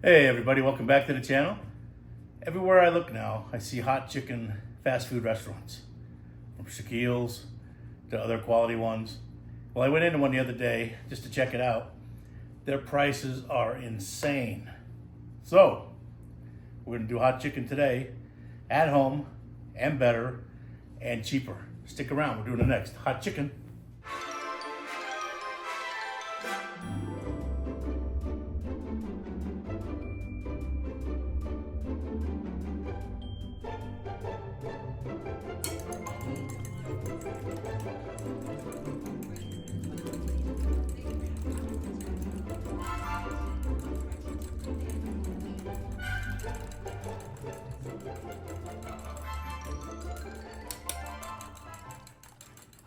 Hey everybody, welcome back to the channel. Everywhere I look now, I see hot chicken fast food restaurants. From Shaquille's to other quality ones. Well, I went into one the other day just to check it out. Their prices are insane. So, we're gonna do hot chicken today, at home, and better, and cheaper. Stick around, we're doing the next hot chicken.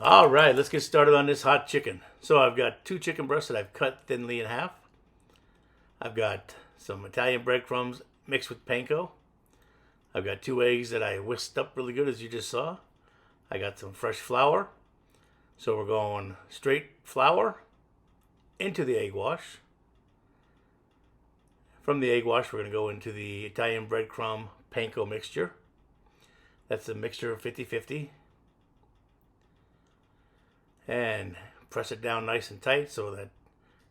All right, let's get started on this hot chicken. So I've got 2 chicken breasts that I've cut thinly in half. I've got some Italian breadcrumbs mixed with panko. I've got 2 eggs that I whisked up really good, as you just saw. I got some fresh flour. So we're going straight flour into the egg wash. From the egg wash, we're going to go into the Italian breadcrumb panko mixture. That's a mixture of 50-50. And press it down nice and tight so that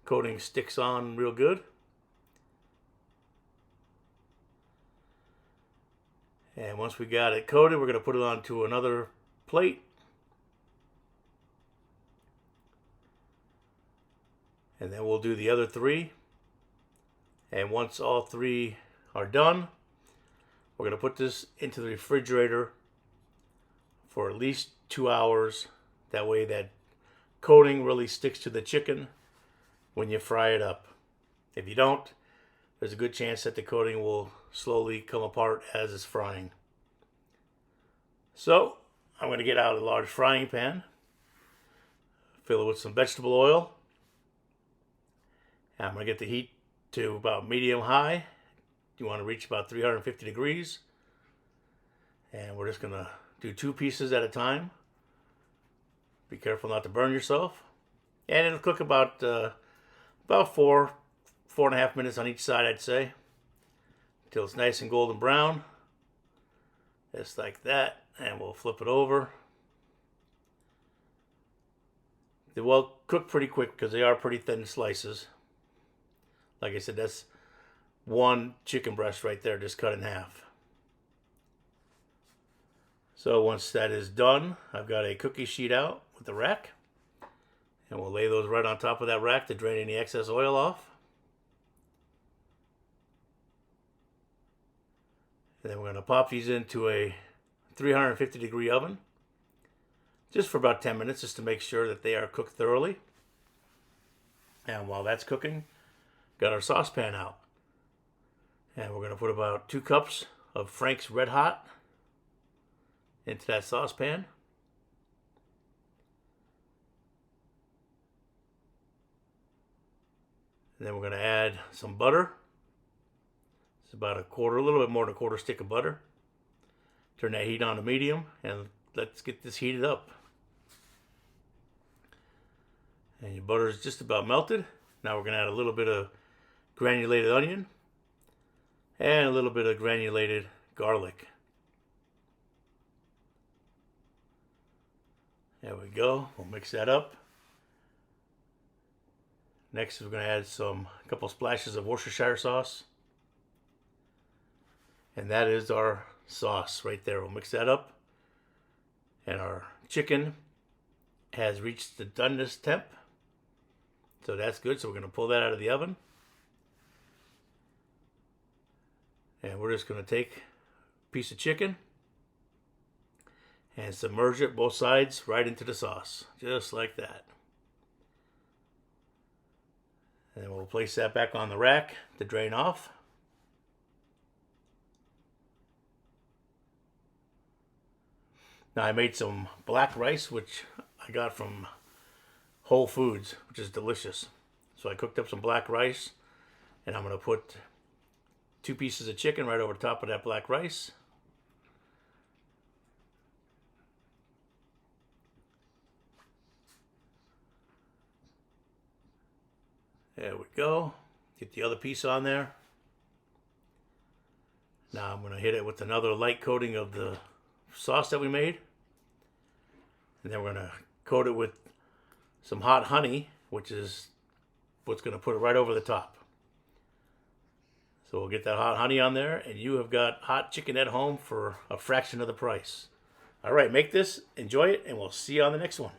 coating sticks on real good. And once we got it coated, we're going to put it onto another plate. And then we'll do the other 3. And once all 3 are done, we're going to put this into the refrigerator for at least 2 hours. That way that coating really sticks to the chicken when you fry it up. If you don't, there's a good chance that the coating will slowly come apart as it's frying. So I'm going to get out a large frying pan, fill it with some vegetable oil. I'm going to get the heat to about medium high. You want to reach about 350 degrees. And we're just going to do 2 pieces at a time. Be careful not to burn yourself. And it'll cook about 4.5 minutes on each side, I'd say, until it's nice and golden brown. Just like that. And we'll flip it over. They will cook pretty quick because they are pretty thin slices. Like I said, that's 1 chicken breast right there, just cut in half. So once that is done, I've got a cookie sheet out with the rack. And we'll lay those right on top of that rack to drain any excess oil off. And then we're going to pop these into a 350 degree oven. Just for about 10 minutes, just to make sure that they are cooked thoroughly. And while that's cooking, got our saucepan out. And we're going to put about 2 cups of Frank's Red Hot into that saucepan. And then we're going to add some butter. It's about a little bit more than a quarter stick of butter. Turn that heat on to medium and let's get this heated up. And your butter is just about melted. Now we're going to add a little bit of granulated onion and a little bit of granulated garlic. There we go. We'll mix that up. Next, we're going to add a couple splashes of Worcestershire sauce. And that is our sauce right there. We'll mix that up. And our chicken has reached the doneness temp. So that's good. So we're going to pull that out of the oven. And we're just going to take a piece of chicken and submerge it both sides right into the sauce. Just like that. And then we'll place that back on the rack to drain off. Now I made some black rice, which I got from Whole Foods, which is delicious. So I cooked up some black rice, and I'm going to put 2 pieces of chicken right over top of that black rice. There we go. Get the other piece on there. Now I'm going to hit it with another light coating of the sauce that we made. And then we're going to coat it with some hot honey, which is what's going to put it right over the top. So we'll get that hot honey on there, and you have got hot chicken at home for a fraction of the price. All right, make this, enjoy it, and we'll see you on the next one.